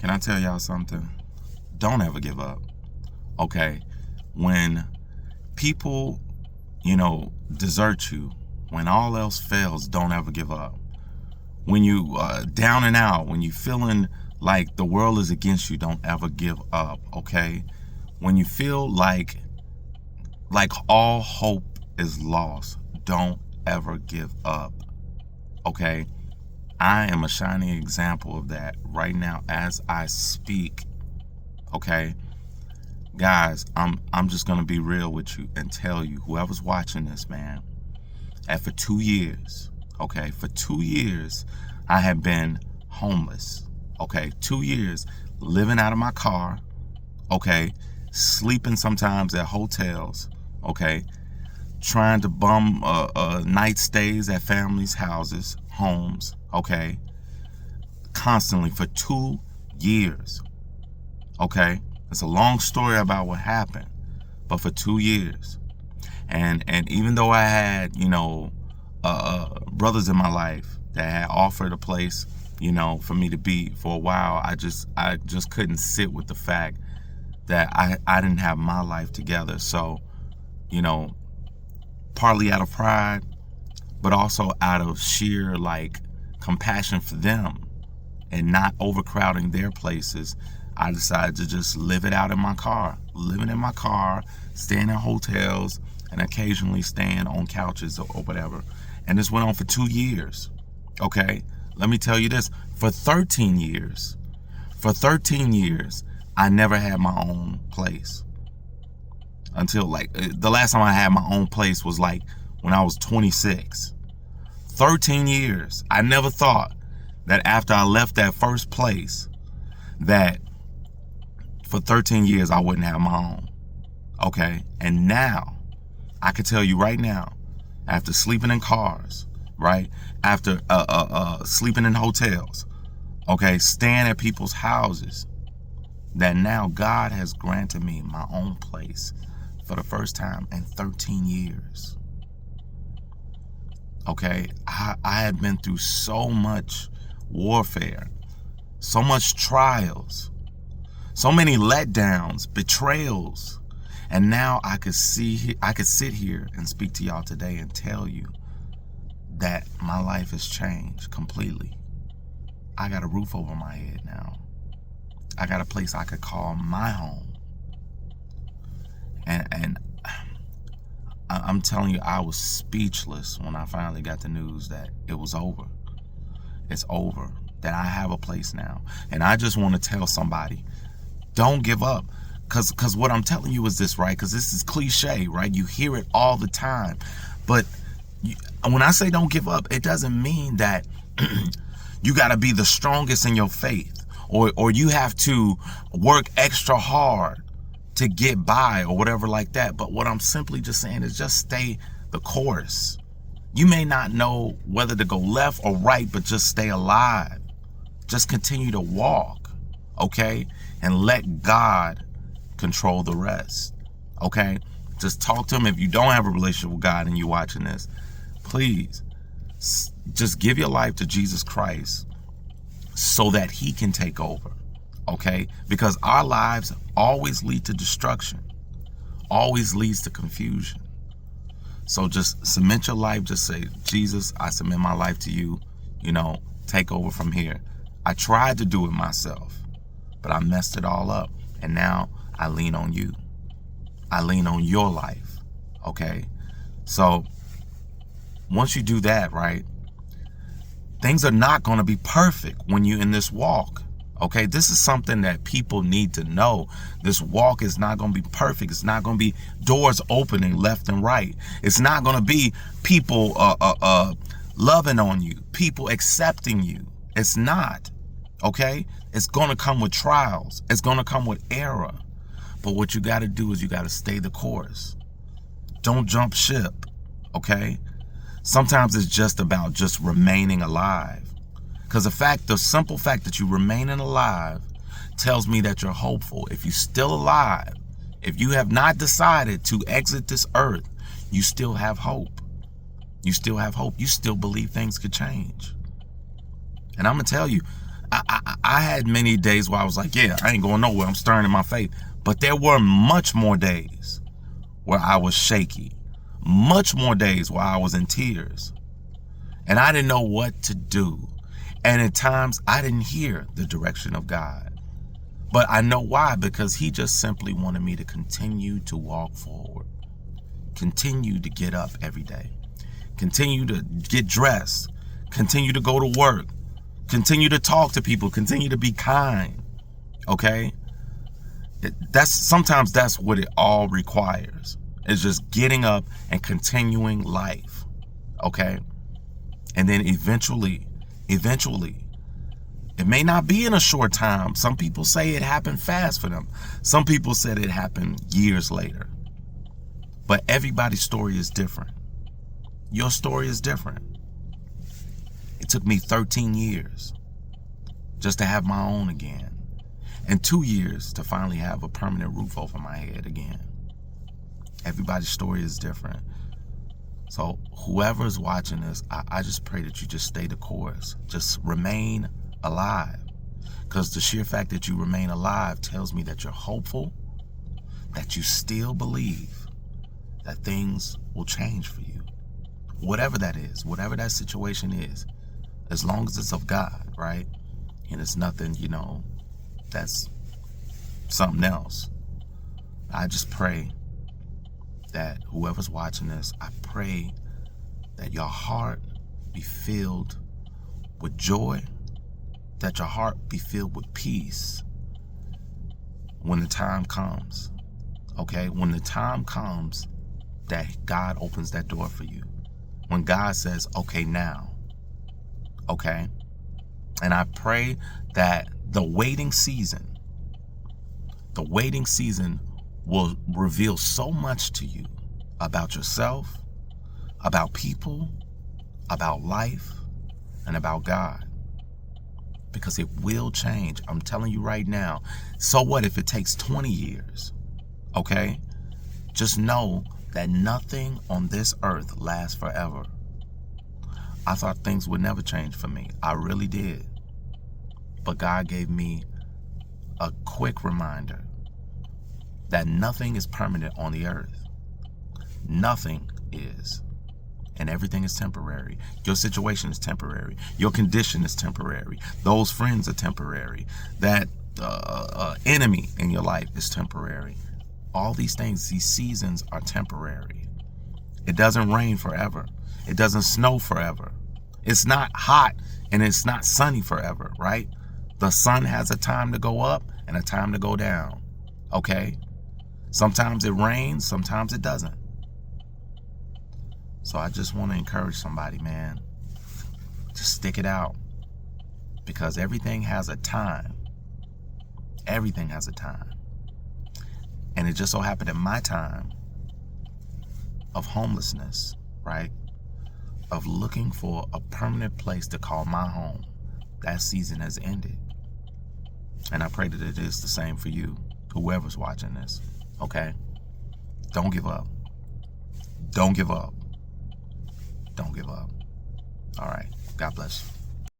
Can I tell y'all something? Don't ever give up. Okay? When people, desert you, when all else fails, don't ever give up. When you down and out, when you feeling like the world is against you, don't ever give up, okay? When you feel like all hope is lost, don't ever give up, okay? I am a shining example of that right now as I speak, okay? Guys, I'm just gonna be real with you and tell you, whoever's watching this, man, and for 2 years, okay, for 2 years, I have been homeless, okay, 2 years living out of my car, okay, sleeping sometimes at hotels, okay, trying to bum night stays at families' houses, homes, okay, constantly for 2 years, okay. It's a long story about what happened, but for 2 years. And even though I had, brothers in my life that had offered a place, for me to be for a while, I just couldn't sit with the fact that I didn't have my life together. So, partly out of pride, but also out of sheer compassion for them and not overcrowding their places, I decided to just live it out in my car, living in my car, staying in hotels, and occasionally staying on couches or whatever. And this went on for 2 years, okay? Let me tell you this, for 13 years, I never had my own place. Until the last time I had my own place was when I was 26. 13 years. I never thought that after I left that first place, that for 13 years I wouldn't have my own, okay? And now, I can tell you right now, after sleeping in cars, right? After sleeping in hotels, okay? Staying at people's houses, that now God has granted me my own place for the first time in 13 years. Okay? I had been through so much warfare, so much trials, so many letdowns, betrayals, and now I could sit here and speak to y'all today and tell you that my life has changed completely. I got a roof over my head now. I got a place I could call my home. And I'm telling you, I was speechless when I finally got the news that it was over. It's over, that I have a place now. And I just want to tell somebody, don't give up. Because what I'm telling you is this, right? Because this is cliche, right? You hear it all the time. But when I say don't give up, it doesn't mean that you got to be the strongest in your faith, or you have to work extra hard to get by or whatever like that. But what I'm simply just saying is just stay the course. You may not know whether to go left or right, but just stay alive. Just continue to walk, okay? And let God control the rest, okay? Just talk to him. If you don't have a relationship with God and you're watching this, please just give your life to Jesus Christ so that he can take over, okay? Because our lives always lead to destruction, always leads to confusion. So just submit your life. Just say, Jesus, I submit my life to you. Take over from here. I tried to do it myself, but I messed it all up. And now I lean on you. I lean on your life, okay? So once you do that, right, things are not going to be perfect when you're in this walk, okay? This is something that people need to know. This walk is not going to be perfect. It's not going to be doors opening left and right. It's not going to be people loving on you, people accepting you. It's not, okay? It's going to come with trials. It's going to come with error. But what you got to do is you got to stay the course. Don't jump ship, okay? Sometimes it's just about just remaining alive. Because the simple fact that you remaining alive tells me that you're hopeful. If you're still alive, if you have not decided to exit this earth, you still have hope. You still have hope. You still believe things could change. And I'm going to tell you, I had many days where I was like, yeah, I ain't going nowhere. I'm stirring in my faith. But there were much more days where I was shaky, much more days where I was in tears, and I didn't know what to do. And at times I didn't hear the direction of God. But I know why, because he just simply wanted me to continue to walk forward, continue to get up every day, continue to get dressed, continue to go to work, continue to talk to people, continue to be kind. Okay? Sometimes that's what it all requires. It's just getting up and continuing life. Okay? And then eventually, it may not be in a short time. Some people say it happened fast for them. Some people said it happened years later. But everybody's story is different. Your story is different. It took me 13 years just to have my own again, and 2 years to finally have a permanent roof over my head again. Everybody's story is different. So whoever's watching this, I just pray that you just stay the course. Just remain alive. Because the sheer fact that you remain alive tells me that you're hopeful, that you still believe that things will change for you. Whatever that is, whatever that situation is, as long as it's of God, right? And it's nothing, that's something else. I just pray that whoever's watching this, I pray that your heart be filled with joy, that your heart be filled with peace when the time comes. Okay? When the time comes that God opens that door for you. When God says, okay, now. Okay? And I pray that the waiting season will reveal so much to you about yourself, about people, about life, and about God. Because it will change. I'm telling you right now. So what if it takes 20 years? Okay? Just know that nothing on this earth lasts forever. I thought things would never change for me. I really did. But God gave me a quick reminder that nothing is permanent on the earth. Nothing is. And everything is temporary. Your situation is temporary. Your condition is temporary. Those friends are temporary. That enemy in your life is temporary. All these things, these seasons are temporary. It doesn't rain forever. It doesn't snow forever. It's not hot and it's not sunny forever, right? The sun has a time to go up and a time to go down. Okay? Sometimes it rains, sometimes it doesn't. So I just want to encourage somebody, man, to stick it out, because everything has a time. Everything has a time. And it just so happened in my time of homelessness, right, of looking for a permanent place to call my home, that season has ended. And I pray that it is the same for you, whoever's watching this, okay? Don't give up. Don't give up. Don't give up. All right. God bless you.